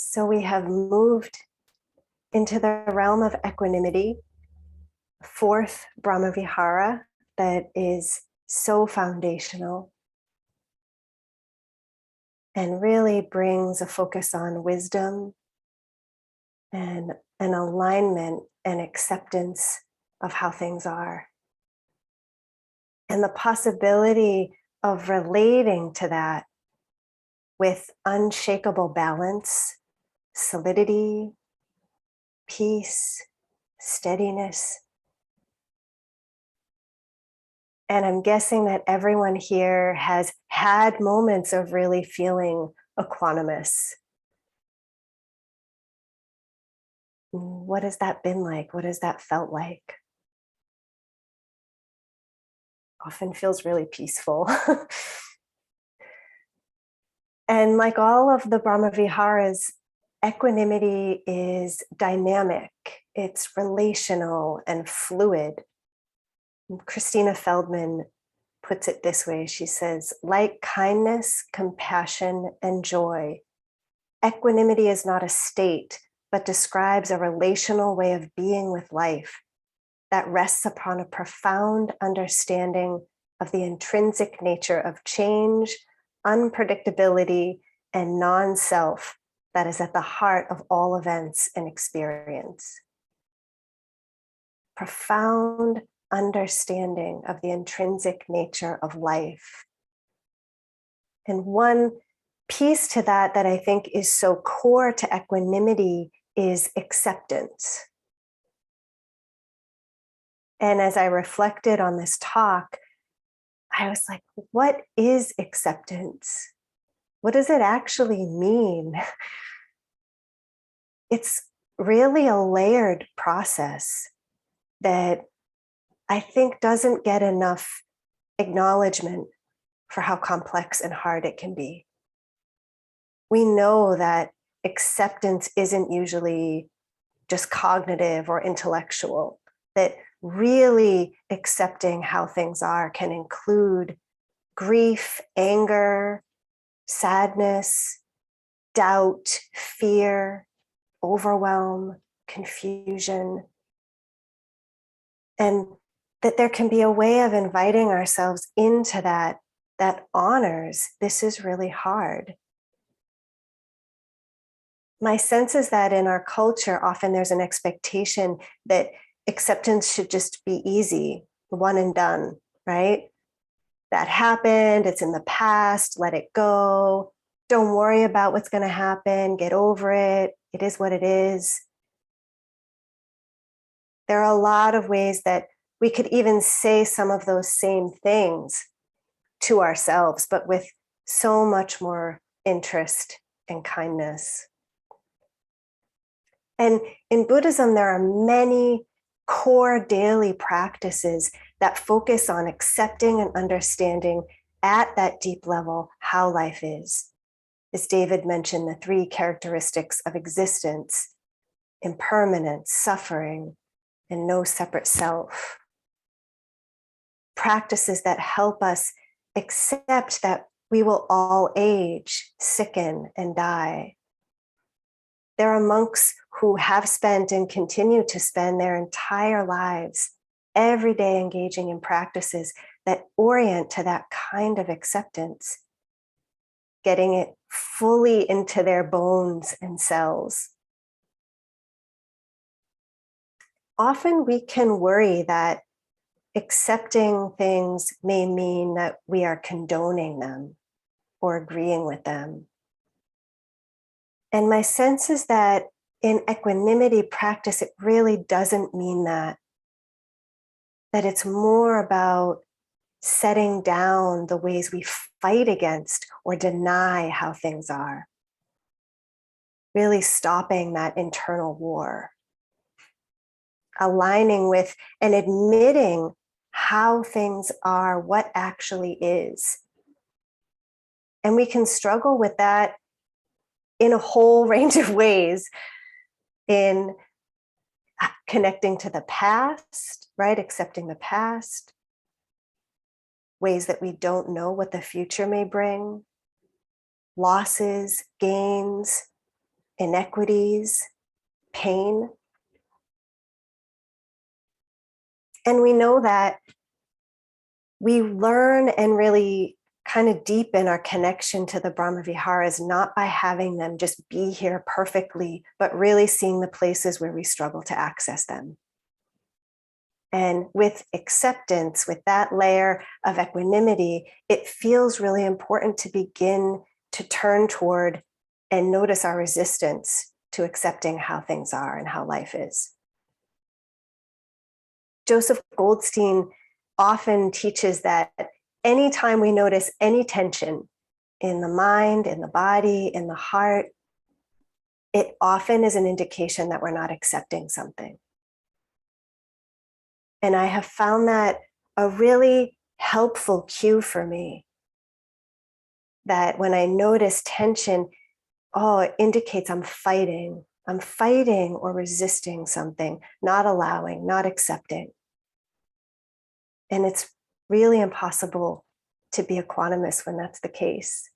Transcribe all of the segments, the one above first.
So we have moved into the realm of equanimity, fourth Brahmavihara that is so foundational and really brings a focus on wisdom and an alignment and acceptance of how things are. And the possibility of relating to that with unshakable balance, solidity, peace, steadiness. And I'm guessing that everyone here has had moments of really feeling equanimous. What has that been like? What has that felt like? Often feels really peaceful. And like all of the Brahmaviharas, equanimity is dynamic, it's relational and fluid. Christina Feldman puts it this way. She says, like kindness, compassion, and joy, equanimity is not a state, but describes a relational way of being with life that rests upon a profound understanding of the intrinsic nature of change, unpredictability, and non-self that is at the heart of all events and experience. Profound understanding of the intrinsic nature of life. And one piece to that I think is so core to equanimity is acceptance. And as I reflected on this talk, I was like, what is acceptance? What does it actually mean? It's really a layered process that I think doesn't get enough acknowledgement for how complex and hard it can be. We know that acceptance isn't usually just cognitive or intellectual, that really accepting how things are can include grief, anger, sadness, doubt, fear, overwhelm, confusion. And that there can be a way of inviting ourselves into that honors this is really hard. My sense is that in our culture, often there's an expectation that acceptance should just be easy, one and done, right? That happened, it's in the past, let it go. Don't worry about what's going to happen, get over it. It is what it is. There are a lot of ways that we could even say some of those same things to ourselves, but with so much more interest and kindness. And in Buddhism, there are many core daily practices that focus on accepting and understanding at that deep level how life is. As David mentioned, the three characteristics of existence: impermanence, suffering, and no separate self. Practices that help us accept that we will all age, sicken, and die. There are monks who have spent and continue to spend their entire lives every day engaging in practices that orient to that kind of acceptance, getting it fully into their bones and cells. Often we can worry that accepting things may mean that we are condoning them or agreeing with them. And my sense is that in equanimity practice, it really doesn't mean that. That it's more about setting down the ways we fight against or deny how things are. Really stopping that internal war. Aligning with and admitting how things are, what actually is. And we can struggle with that in a whole range of ways, in connecting to the past, right? Accepting the past, ways that we don't know what the future may bring, losses, gains, inequities, pain. And we know that we learn and really kind of deepen our connection to the Brahmaviharas, not by having them just be here perfectly, but really seeing the places where we struggle to access them. And with acceptance, with that layer of equanimity, it feels really important to begin to turn toward and notice our resistance to accepting how things are and how life is. Joseph Goldstein often teaches that anytime we notice any tension in the mind, in the body, in the heart, it often is an indication that we're not accepting something. And I have found that a really helpful cue for me, that when I notice tension, it indicates I'm fighting or resisting something, not allowing, not accepting. And it's really impossible to be equanimous when that's the case.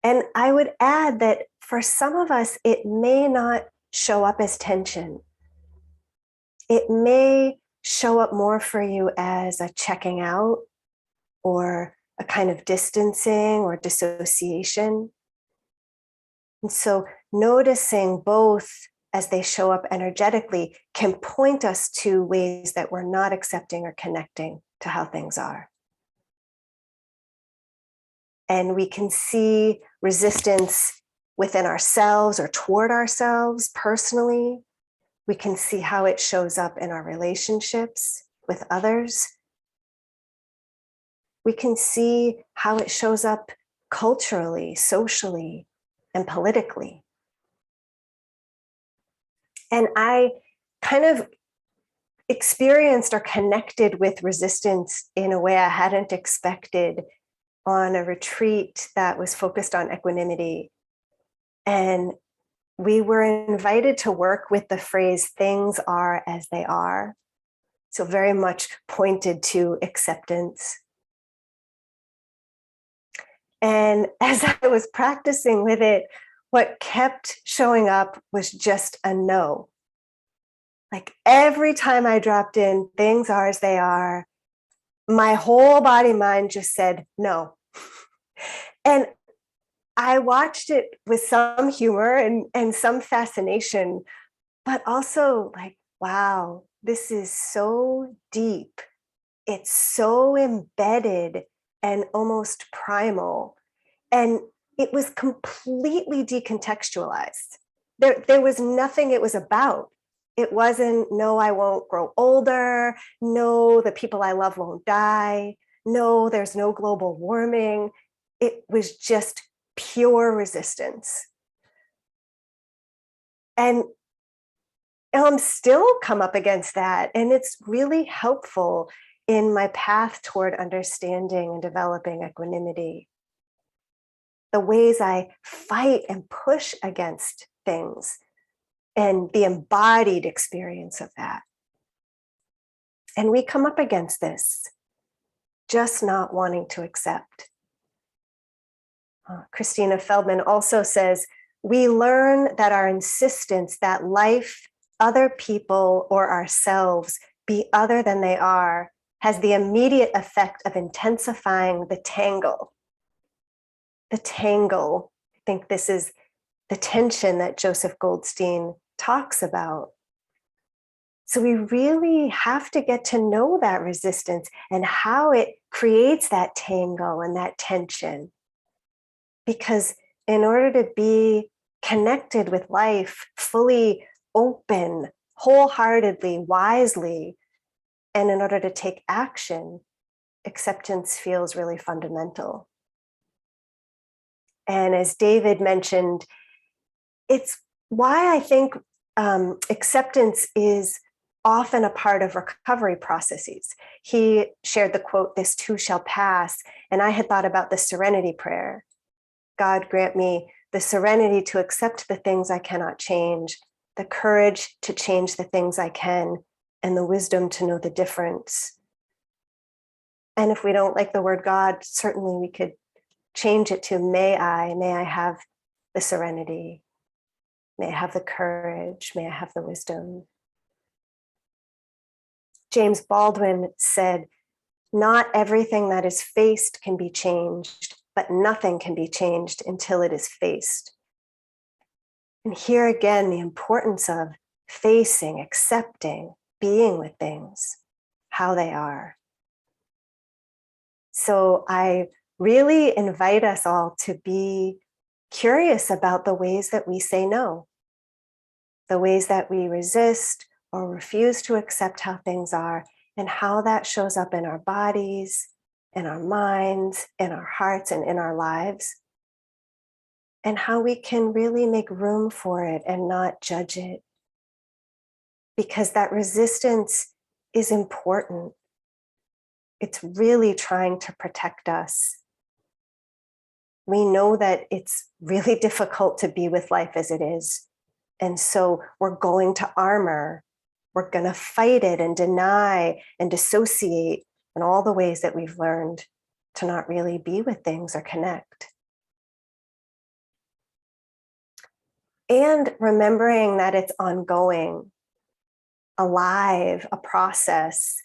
And I would add that for some of us, it may not show up as tension. It may show up more for you as a checking out or a kind of distancing or dissociation. And so noticing both as they show up energetically can point us to ways that we're not accepting or connecting to how things are. And we can see resistance within ourselves or toward ourselves personally. We can see how it shows up in our relationships with others. We can see how it shows up culturally, socially, and politically. And I kind of experienced or connected with resistance in a way I hadn't expected on a retreat that was focused on equanimity. And we were invited to work with the phrase, things are as they are. So very much pointed to acceptance. And as I was practicing with it, what kept showing up was just a no. Like every time I dropped in, things are as they are, my whole body mind just said no. And I watched it with some humor and some fascination, but also like, wow, this is so deep. It's so embedded and almost primal. And it was completely decontextualized. There was nothing it was about. It wasn't, no, I won't grow older. No, the people I love won't die. No, there's no global warming. It was just pure resistance. And I'm still come up against that. And it's really helpful in my path toward understanding and developing equanimity. The ways I fight and push against things and the embodied experience of that. And we come up against this, just not wanting to accept. Christina Feldman also says, we learn that our insistence that life, other people, or ourselves be other than they are has the immediate effect of intensifying the tangle. The tangle, I think this is the tension that Joseph Goldstein talks about. So we really have to get to know that resistance and how it creates that tangle and that tension. Because in order to be connected with life, fully open, wholeheartedly, wisely, and in order to take action, acceptance feels really fundamental. And as David mentioned, it's why I think acceptance is often a part of recovery processes. He shared the quote, "This too shall pass." And I had thought about the serenity prayer. God grant me the serenity to accept the things I cannot change, the courage to change the things I can, and the wisdom to know the difference. And if we don't like the word God, certainly we could change it to may I have the serenity May I have the courage. May I have the wisdom. James Baldwin said, "Not everything that is faced can be changed, but nothing can be changed until it is faced." And here again, the importance of facing, accepting, being with things, how they are. So I really invite us all to be curious about the ways that we say no, the ways that we resist or refuse to accept how things are, and how that shows up in our bodies, in our minds, in our hearts, and in our lives, and how we can really make room for it and not judge it. Because that resistance is important. It's really trying to protect us. We know that it's really difficult to be with life as it is. And so we're going to armor. We're going to fight it and deny and dissociate in all the ways that we've learned to not really be with things or connect. And remembering that it's ongoing, alive, a process,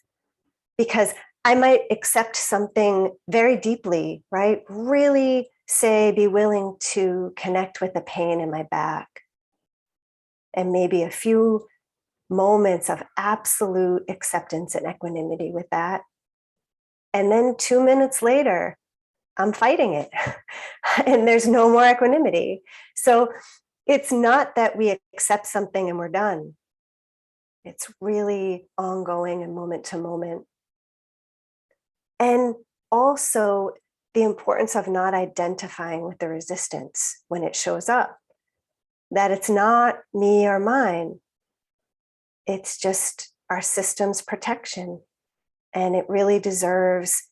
because I might accept something very deeply, right? Really say, be willing to connect with the pain in my back. And maybe a few moments of absolute acceptance and equanimity with that. And then 2 minutes later, I'm fighting it and there's no more equanimity. So it's not that we accept something and we're done. It's really ongoing and moment to moment. And also the importance of not identifying with the resistance when it shows up, that it's not me or mine. It's just our system's protection. And it really deserves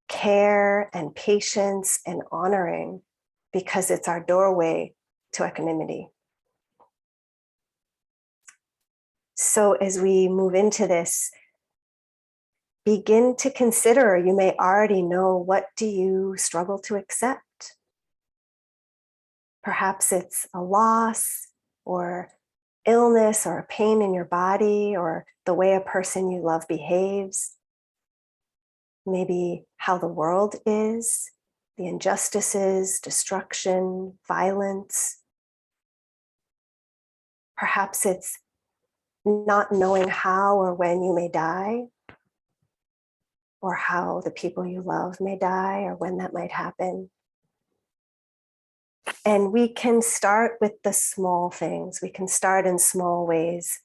care and patience and honoring because it's our doorway to equanimity. So as we move into this, begin to consider, you may already know, what do you struggle to accept? Perhaps it's a loss or illness or a pain in your body or the way a person you love behaves. Maybe how the world is, the injustices, destruction, violence. Perhaps it's not knowing how or when you may die, or how the people you love may die, or when that might happen. And we can start with the small things. We can start in small ways,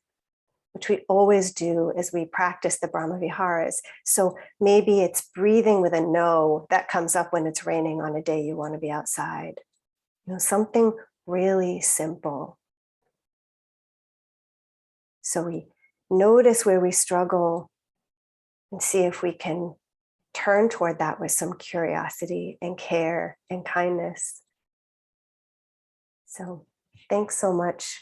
which we always do as we practice the Brahma Viharas. So maybe it's breathing with a no that comes up when it's raining on a day you want to be outside. Something really simple. So we notice where we struggle and see if we can turn toward that with some curiosity and care and kindness. So thanks so much